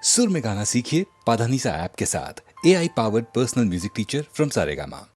सुर में गाना सीखिए पाधानीसा ऐप के साथ। AI powered personal music teacher from Saregama.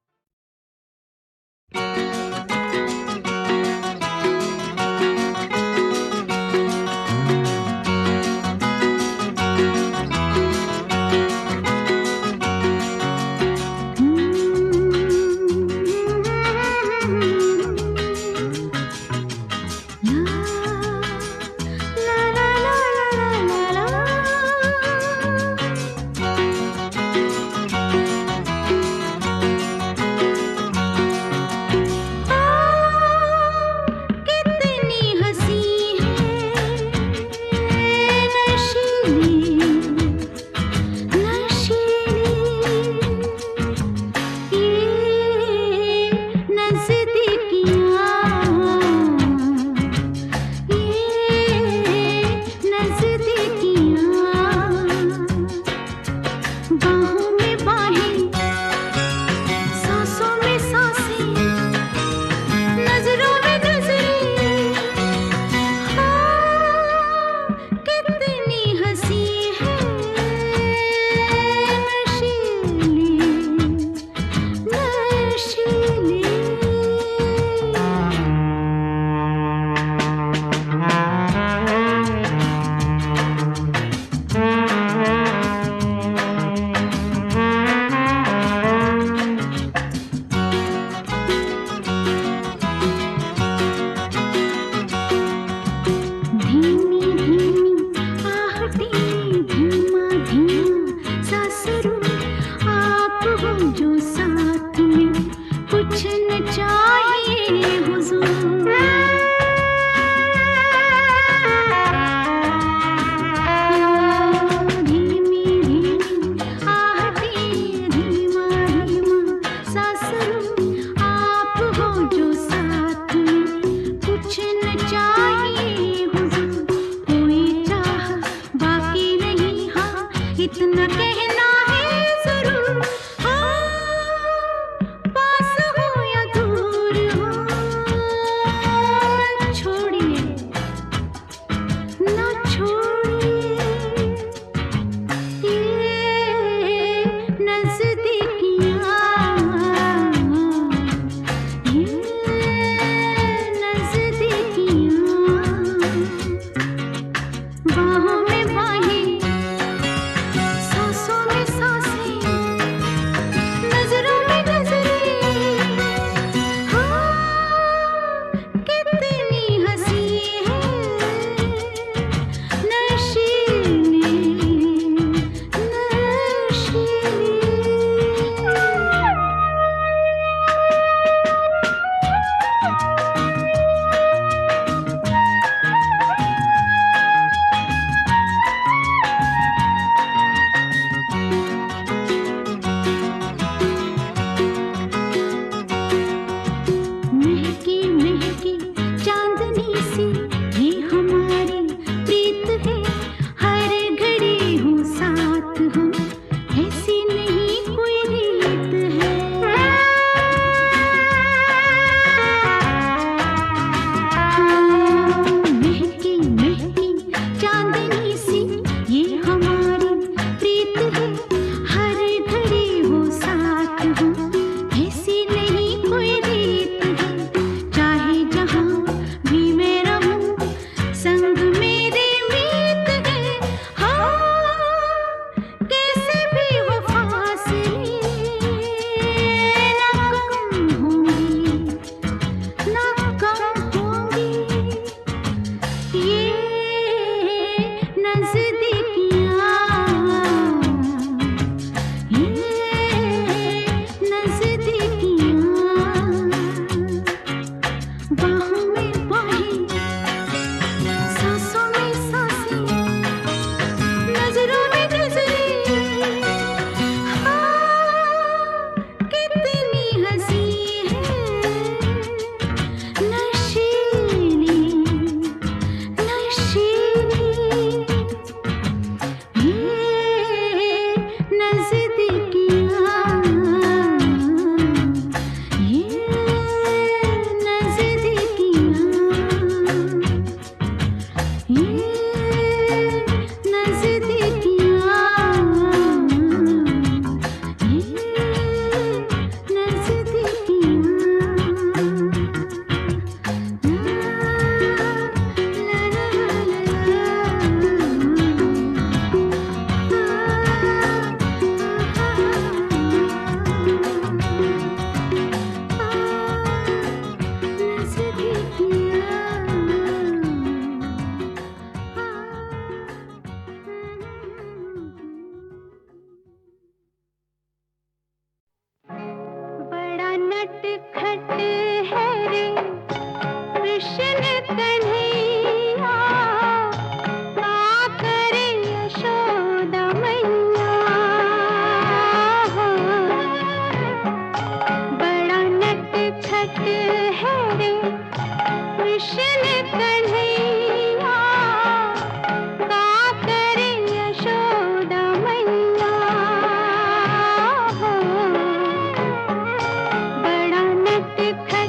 संग मेरे मीत गए, हाँ कैसे नटखट है रे कृष्ण कन्हैया, का करे यशोदा मैया। बड़ा नटखट है रे कृष्ण कन्हैया, का करे यशोदा मैया। बड़ा नटखट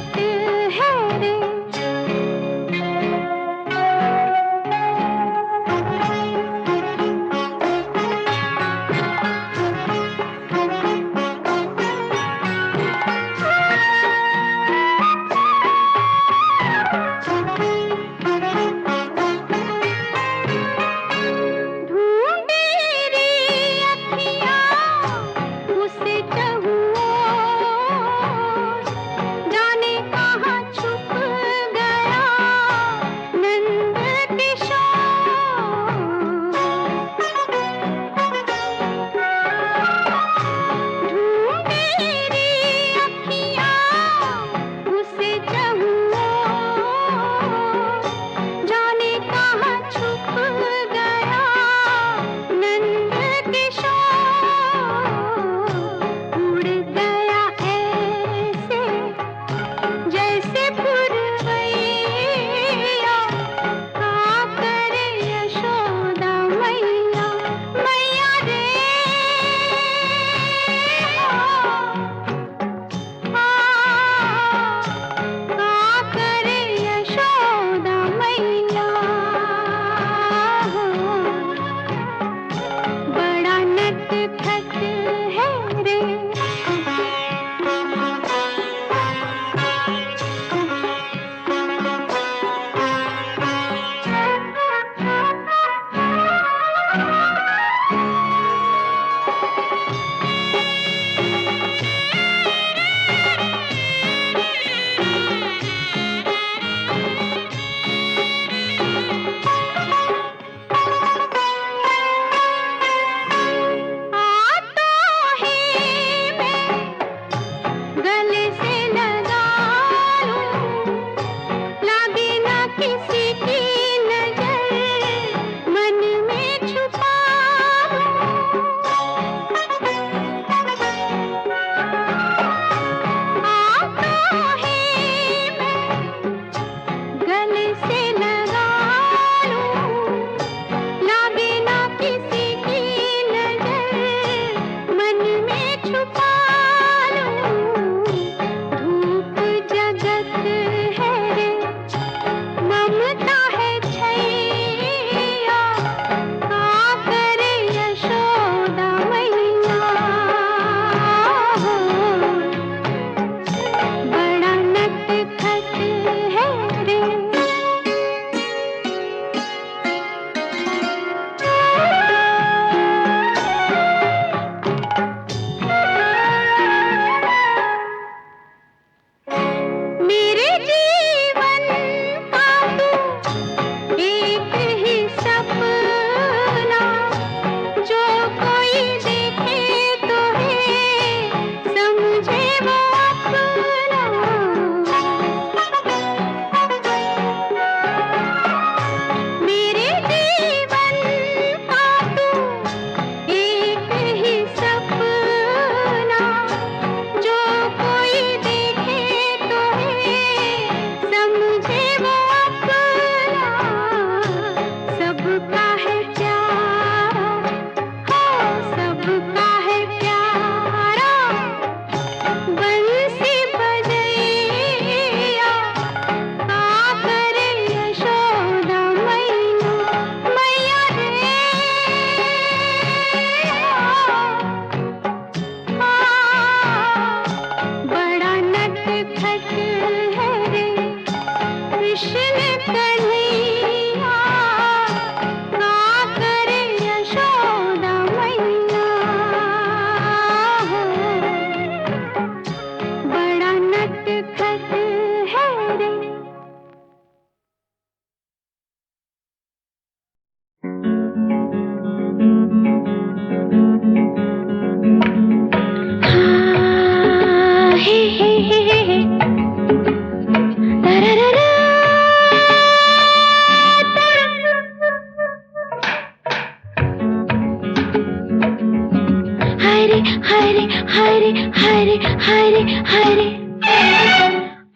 हाय रे हाय रे हाय रे हाय रे हाय रे।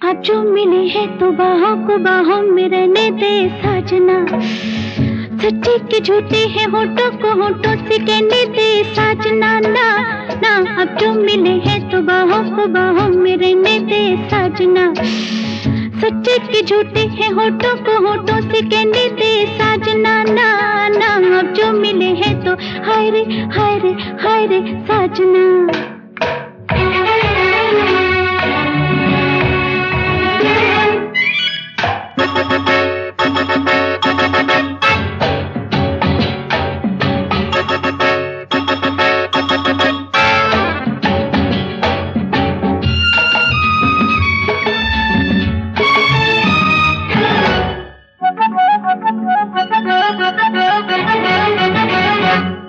अब जो मिले हैं तो बाहों को बाहों में रहने दे साजना, सच्चे के झूठे हैं होठों को होठों से कहने दे साजना ना ना। अब जो मिले हैं तो बाहों को बाहों में रहने दे साजना, सच्चे के झूठे हैं होठों को होठों से कहने दे साजना ना ना। अब जो मिले हैं तो हाय रे हाय रे हाय रे साजना।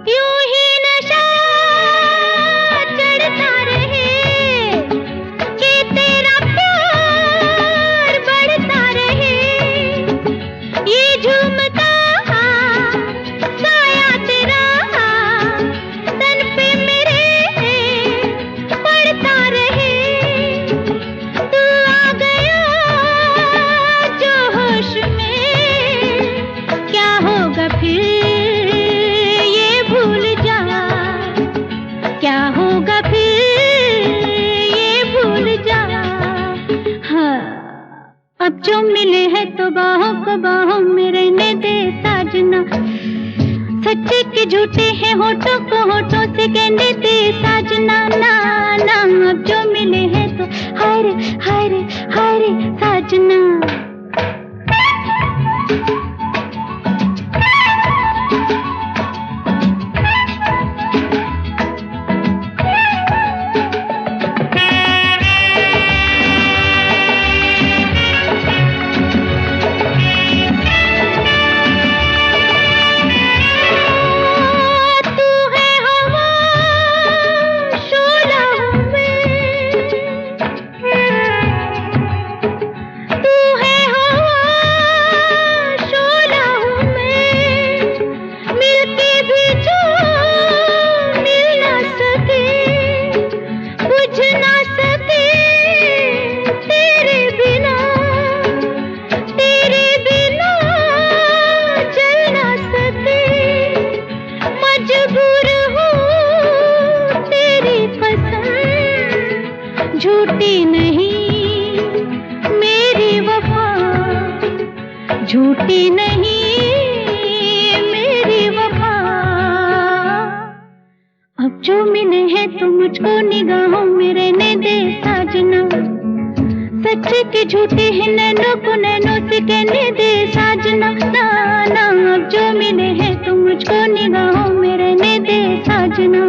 यूं ही नशा चढ़ता रहे कि तेरा प्यार बढ़ता रहे, ये झूमता साया तेरा तन पे मेरे पड़ता रहे। तू आ गया जो होश में, क्या होगा फिर ये भूल जा, क्या होगा फिर ये भूल जा। हाँ अब जो मिले हैं तो बाहों को बाहों में रहने दे साजना, सच्चे के झूठे हैं होठों को होठों से कहने दे साजना ना ना। अब जो मिले हैं तो हाय रे हाय रे हाय रे साजना। तू है हवा शोला हूँ मैं, तू है हवा शोला हूँ मैं, मिलके भी जो मिल ना सके, बुझ ना सके तेरे बिना, तेरे बिना चल ना सके। मजबूर हूँ तेरी पसंद, झूठी नहीं मेरी वफा, झूठी नहीं मेरी वफा। अब जो मिले हैं तो मुझको निगाहों में रहने दे साजना, सच्चे के झूठे हैं नैनों को नैनों से कहने दे साजना ना ना। अब जो मिले हैं तो मुझको निगाहों में रहने दे साजना।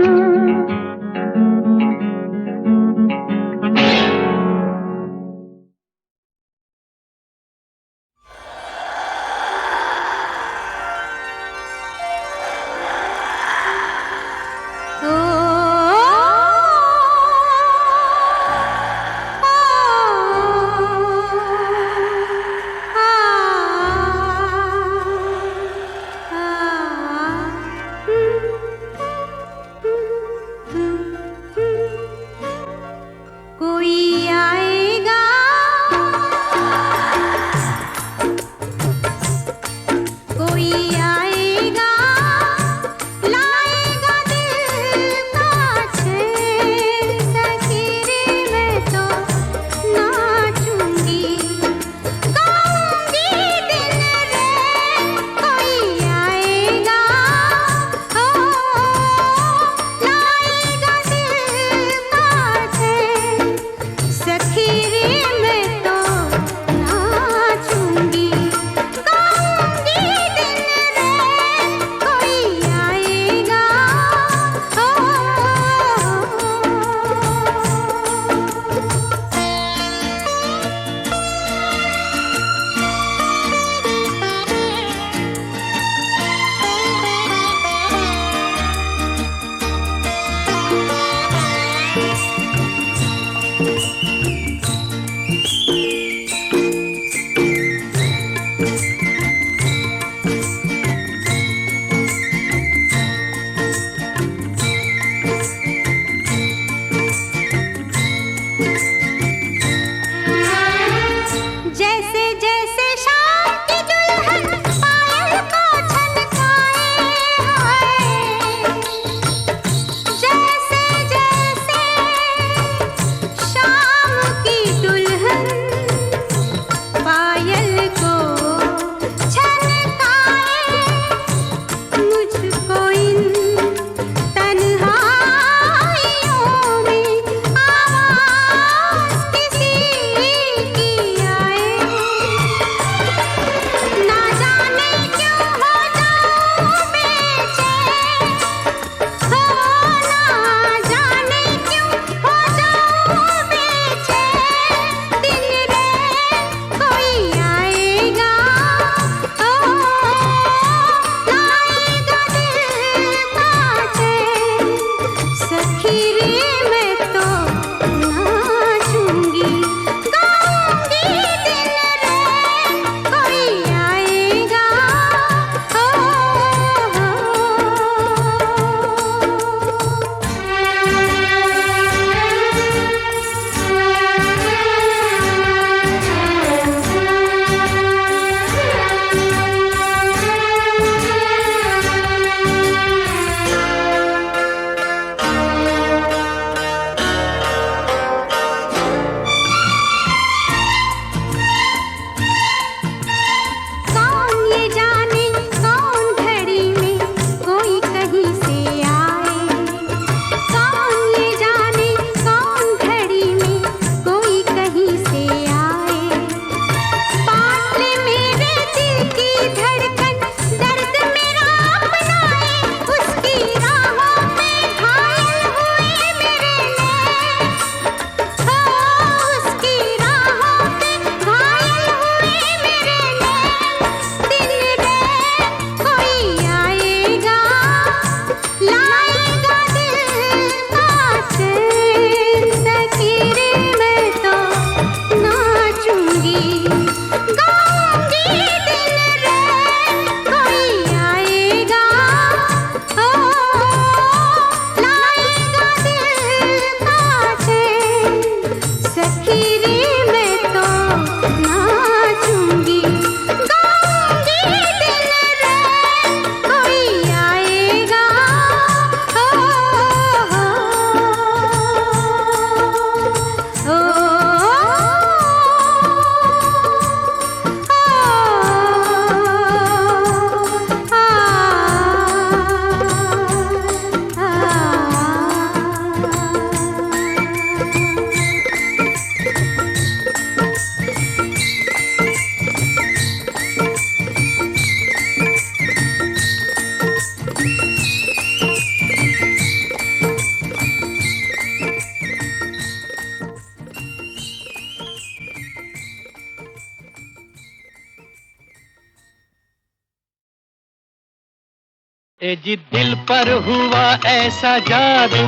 ए जी दिल पर हुआ ऐसा जादू,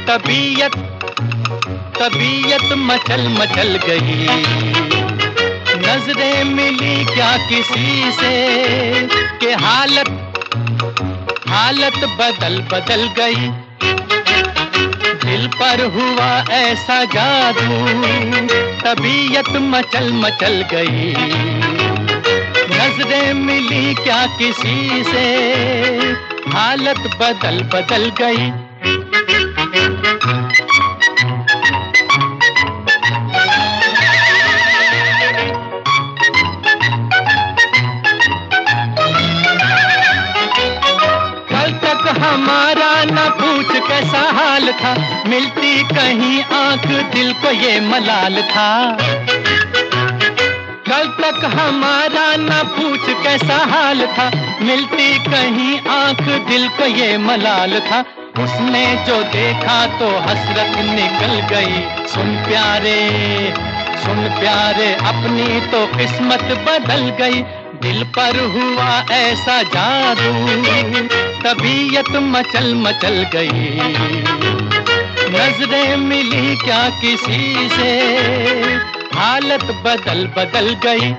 तबीयत तबीयत मचल मचल गई। नजरें मिली क्या किसी से कि हालत बदल बदल गई। दिल पर हुआ ऐसा जादू, तबीयत मचल मचल गई। नजरें मिली क्या किसी से, हालत बदल बदल गई। कल तक हमारा न पूछ कैसा हाल था, मिलती कहीं आंख दिल को ये मलाल था। कल तक हमारा न पूछ कैसा हाल था, मिलती कहीं आंख दिल को ये मलाल था। उसने जो देखा तो हसरत निकल गई। सुन प्यारे अपनी तो किस्मत बदल गई। दिल पर हुआ ऐसा जादू, तबीयत मचल मचल गई। नजरें मिली क्या किसी से, हालत बदल बदल गई।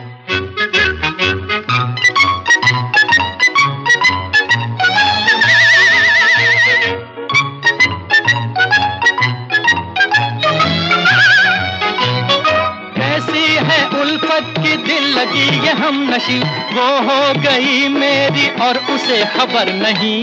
कैसी है उल्फत की दिल लगी ये हम नशी, वो हो गई मेरी और उसे खबर नहीं।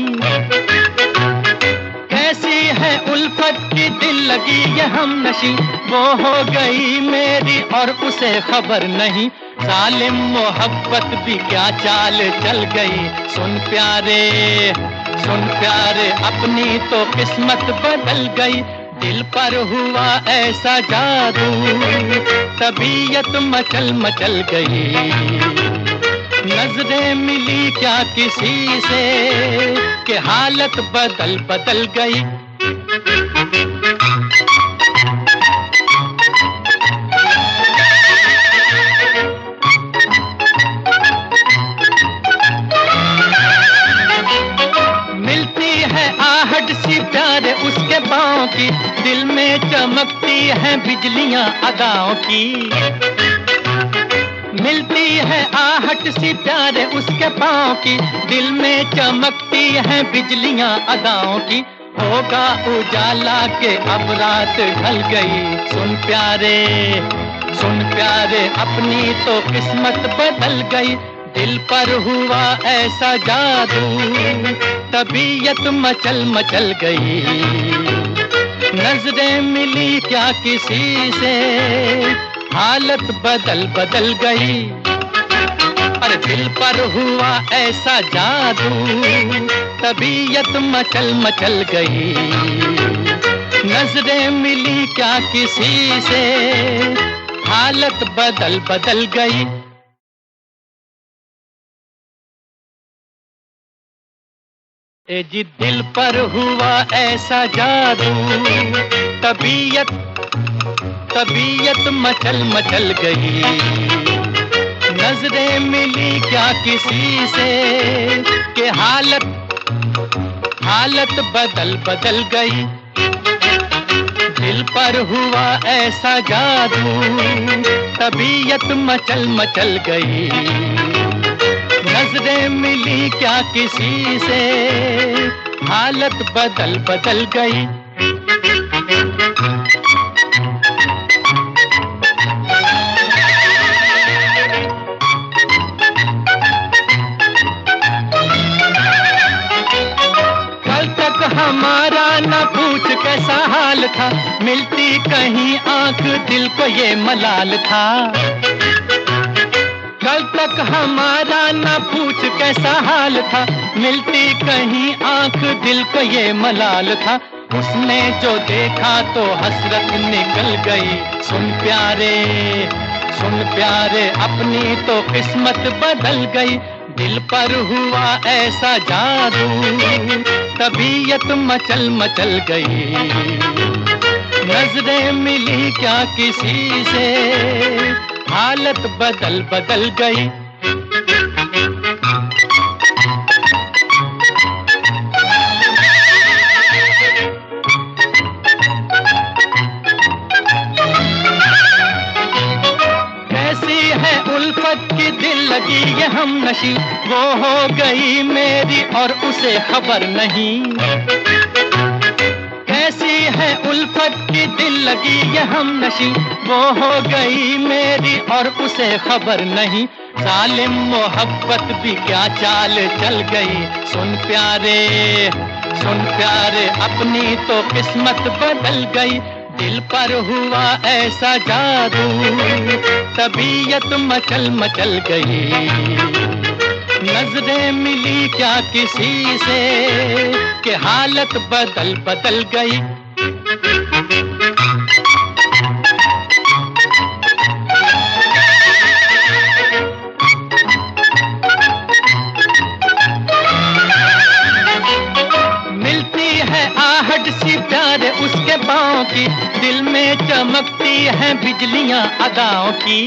कैसी है उल्फत की दिल लगी ये हम नशी, वो हो गई मेरी और उसे खबर नहीं। जालिम मोहब्बत भी क्या चाल चल गई। सुन प्यारे अपनी तो किस्मत बदल गई। दिल पर हुआ ऐसा जादू, तबीयत मचल मचल गई। नजरें मिली क्या किसी से कि हालत बदल बदल गई। मिलती है आहट सी प्यारे उसके पाँव की, दिल में चमकती है बिजलियां अदाओं की। मिलती है आहट सी प्यारे उसके पाँव की, दिल में चमकती है बिजलियां अदाओं की। होगा उजाला के अब रात ढल गई। सुन प्यारे अपनी तो किस्मत बदल गई। दिल पर हुआ ऐसा जादू, तबीयत मचल मचल गई। नजरें मिली क्या किसी से, हालत बदल बदल गई। अरे दिल पर हुआ ऐसा जादू, तबीयत मचल मचल गई। नजरें मिली क्या किसी से, हालत बदल बदल गई। ए जी दिल पर हुआ ऐसा जादू, तबीयत मचल मचल गई। नजरें मिली क्या किसी से कि हालत बदल बदल गई। दिल पर हुआ ऐसा जादू, तबीयत मचल मचल गई। नजरें मिली क्या किसी से, हालत बदल बदल गई। कल तक हमारा न पूछ कैसा हाल था, मिलती कहीं आंख दिल को ये मलाल था। कल तक हमारा न पूछ कैसा हाल था, मिलती कहीं आंख दिल को ये मलाल था। उसने जो देखा तो हसरत निकल गई। सुन प्यारे अपनी तो किस्मत बदल गई। दिल पर हुआ ऐसा जादू, तबीयत मचल मचल गई। नजरें मिली क्या किसी से, हालत बदल बदल गई। लगी ये हम नशी, वो हो गई मेरी और उसे खबर नहीं। कैसी है उल्फत की दिल लगी ये हम नशी, वो हो गई मेरी और उसे खबर नहीं। जालिम मोहब्बत भी क्या चाल चल गई, सुन प्यारे अपनी तो किस्मत बदल गई। दिल पर हुआ ऐसा जादू, तबीयत मचल मचल गई। नजरें मिली क्या किसी से कि हालत बदल बदल गई। मिलती है आहट सी प्यारे उसके पाँव की, दिल में चमकती हैं बिजलियां अदाओं की।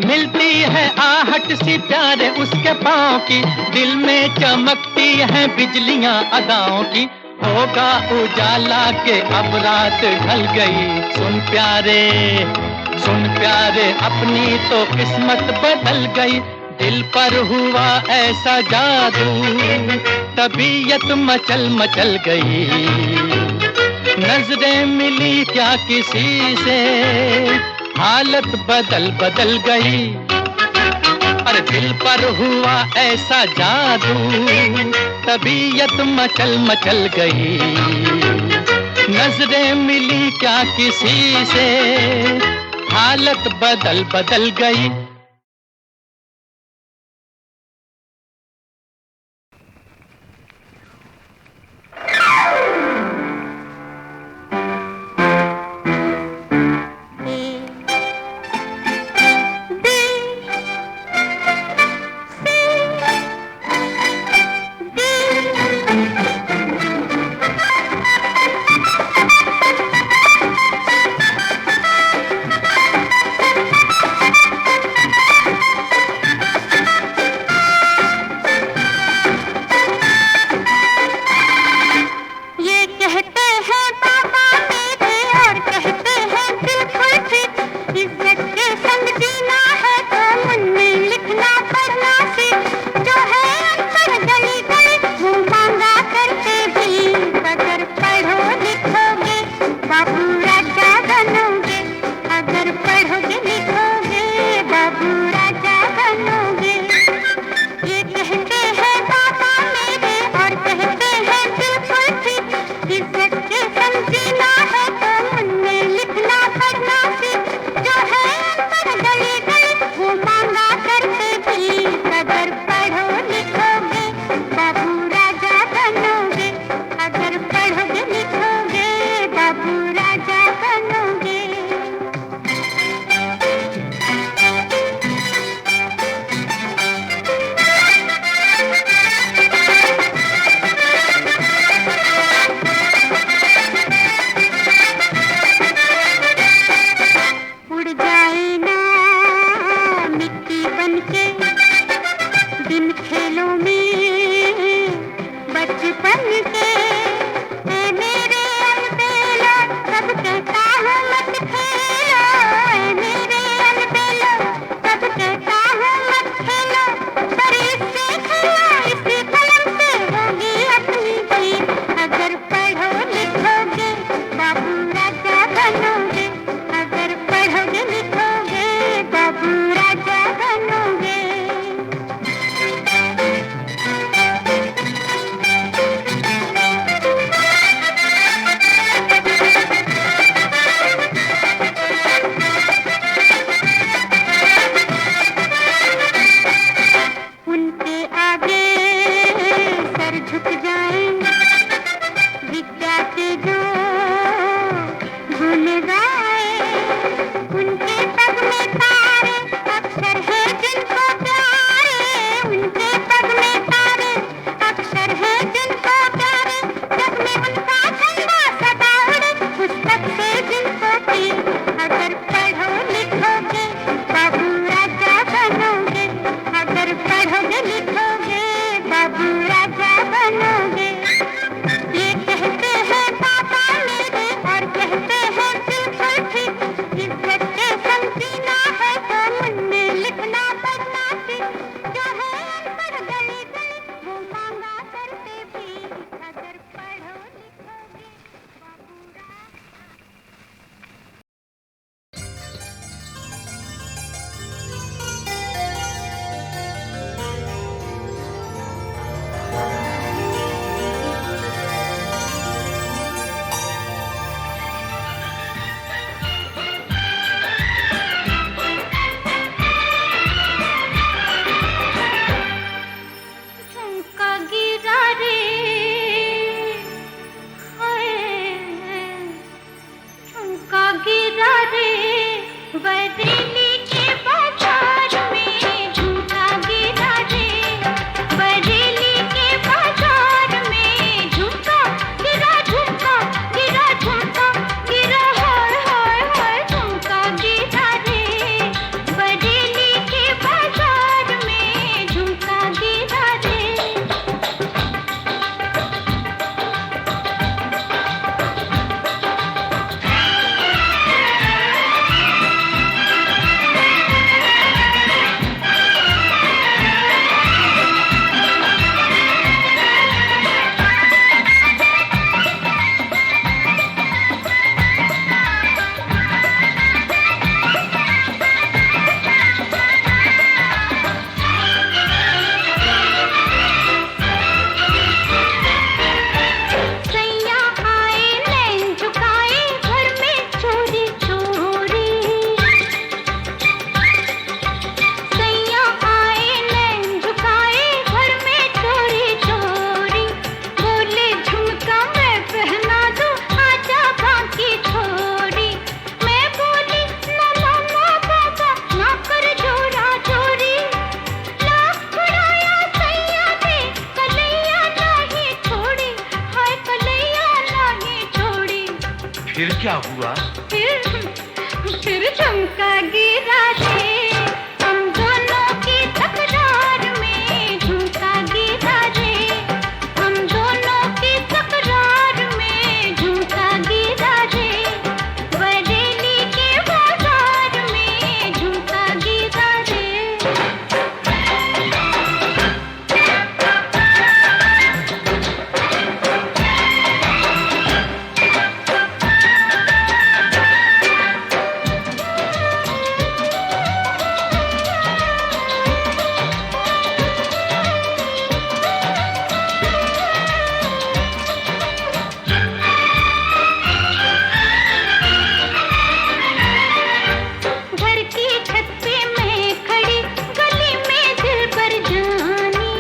मिलती है आहट सी प्यारे उसके पाँव की, दिल में चमकती हैं बिजलियां अदाओं की। होगा उजाला के अब रात ढल गई, सुन प्यारे अपनी तो किस्मत बदल गई। दिल पर हुआ ऐसा जादू, तबीयत मचल मचल गई। नजरें मिली क्या किसी से, हालत बदल बदल गई। अरे दिल पर हुआ ऐसा जादू, तबीयत मचल मचल गई। नजरें मिली क्या किसी से, हालत बदल बदल गई। फिर क्या हुआ? फिर झुमका गिरा रे, हम दोनों की तकरार में झुमका गिरा रे, हम दोनों की तकरार में झुमका गिरा रे, बरेली के बाजार में झुमका गिरा रे। घर की छत पे मैं खड़ी, गली में दिल पर जानी,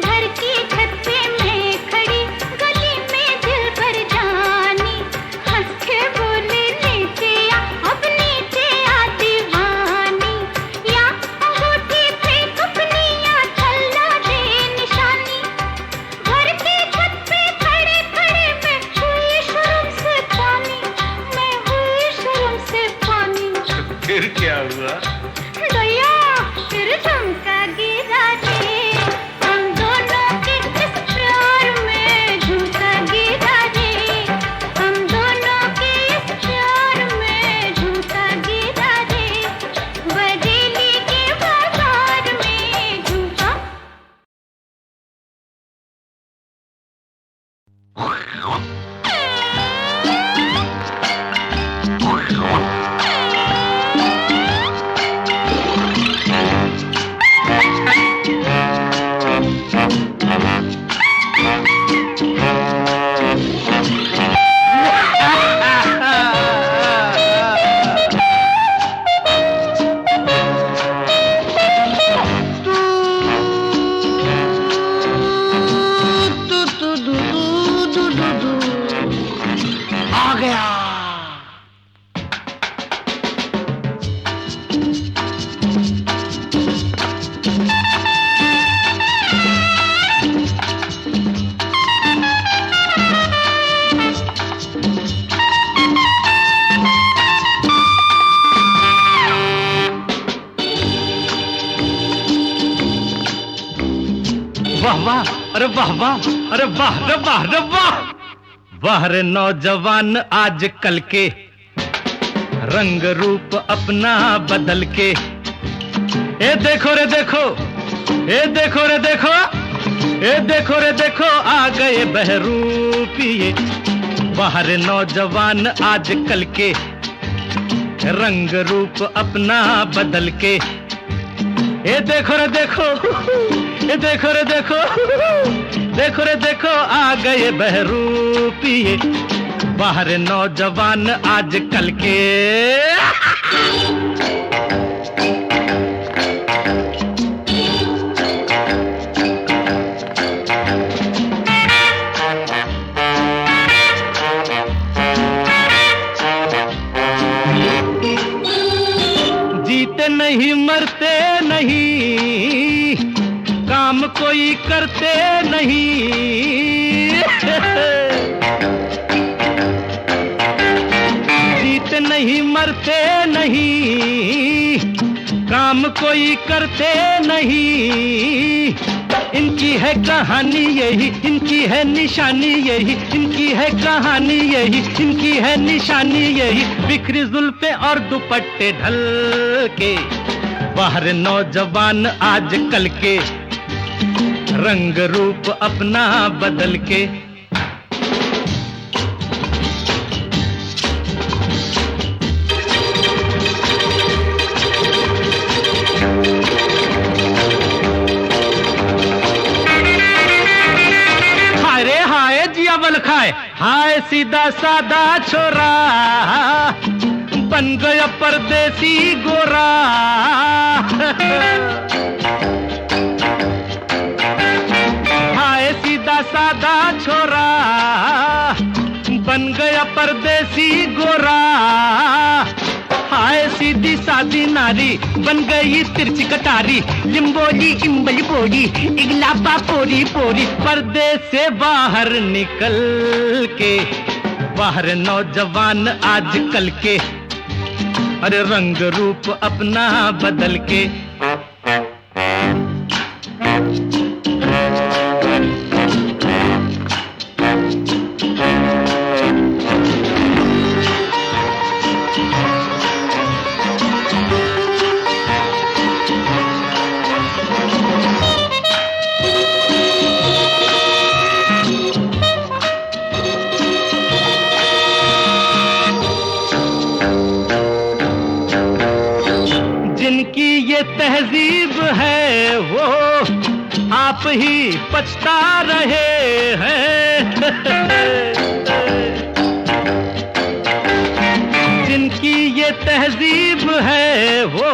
घर की छत पे मैं खड़ी, गली में दिल पर जानी, हंस के बोले नीचे आ, अब नीचे आ दीवानी, या अंगूठी फेंक अपनी या छल्ला दे निशानी, घर की छत पे खड़े खड़े मैं हुई शर्म से पानी, मैं हुई शर्म से पानी। फिर क्या हुआ? दया फिर झुमका गिरा रे, हम दोनों के इस प्यार में झुमका गिरा रे, हम दोनों के इस प्यार में झुमका गिरा रे, बरेली के बाजार में झुमका। आ गया। वाह वाह, अरे वाह वाह, अरे वाह रे वाह रे वाह, वाह रे नौजवान आज कल के, रंग रूप अपना बदल के, ए देखो रे देखो, ए देखो रे देखो, ए देखो रे देखो, आ गए बहरूपिये, वाह रे नौजवान आज कल के, रंग रूप अपना बदल के, ए देखो रे देखो, ए देखो रे देखो, देखो रे देखो, आ गए बहरूपिये, बाहर नौजवान आज कल के। जीते नहीं मरते नहीं, काम कोई करते नहीं, जीते नहीं मरते नहीं, काम कोई करते नहीं, इनकी है कहानी यही, इनकी है निशानी यही, इनकी है कहानी यही, इनकी है निशानी यही, बिखरी जुल्फे और दुपट्टे ढल के, बाहर नौजवान आज कल के, रंग रूप अपना बदल के। हाय रे हाय जिया बल खाए, हाय सीधा सादा छोरा, बन गया परदेसी गोरा, हाय सीधा सादा छोरा, बन गया परदेसी गोरा, हाय सीधी सादी कोई नारी बन गई तिरछी कटारी, लिम्बोली इम्बली बोली इगलापा पोरी पोरी। पर्दे से बाहर निकल के, बाहर नौजवान आजकल के, अरे रंग रूप अपना बदल के। जिनकी ये तहजीब है वो आप ही पछता रहे हैं। जिनकी ये तहजीब है वो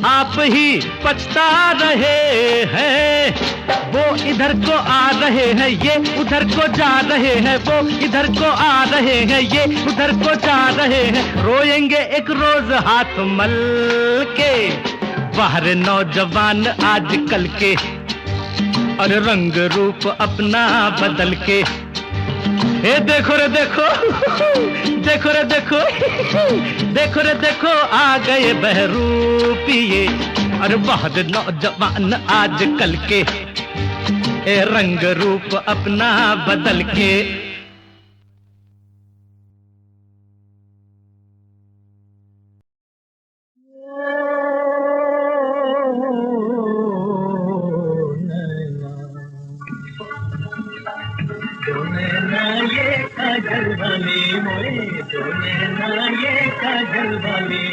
आप ही पछता रहे हैं। वो इधर को आ रहे हैं, ये उधर को जा रहे हैं। वो इधर को आ रहे हैं, ये उधर को जा रहे हैं। रोएंगे एक रोज हाथ मल के, बाहर नौजवान आजकल के, और रंग रूप अपना बदल के। ए देखो रे देखो, देखो रे देखो, देखो रे देखो, आ गए बहरूपिये, और बहुत नौजवान आजकल के, ए रंग रूप अपना बदल के। ये काजल वाले मोरे, ये काजल वाले,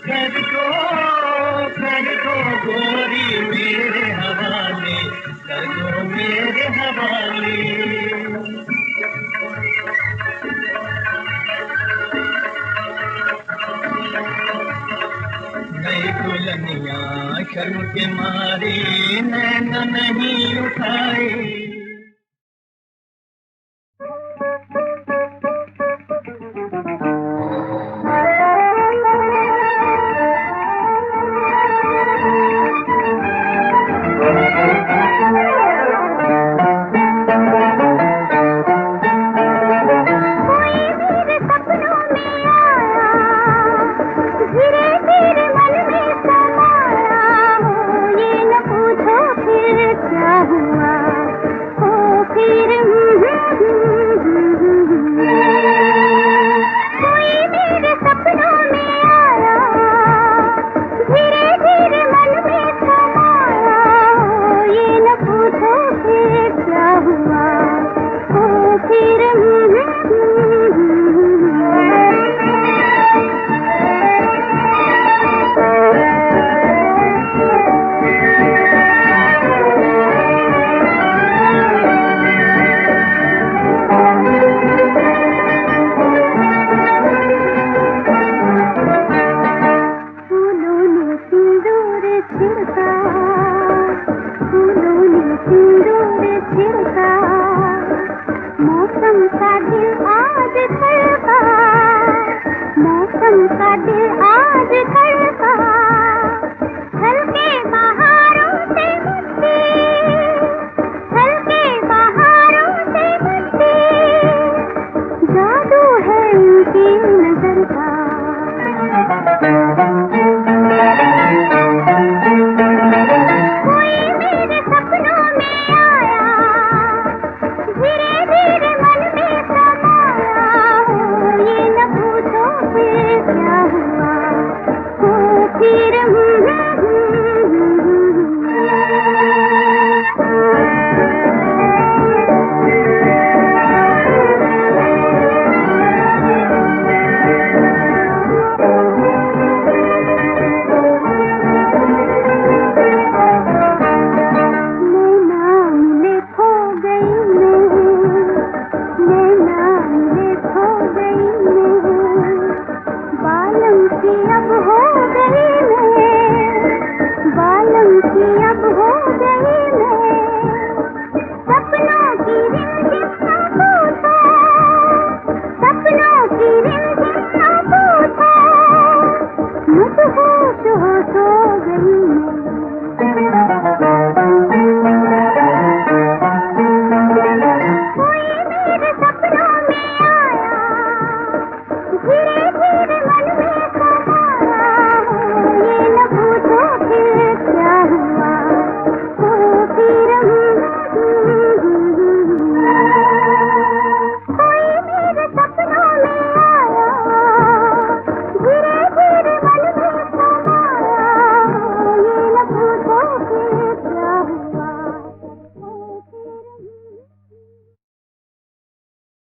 कर दो गोरी मेरे हवाले, कर दो मेरे हवाले। नई दुल्हनिया शर्म के मारे नैन नहीं उठाए। मौसम का दिल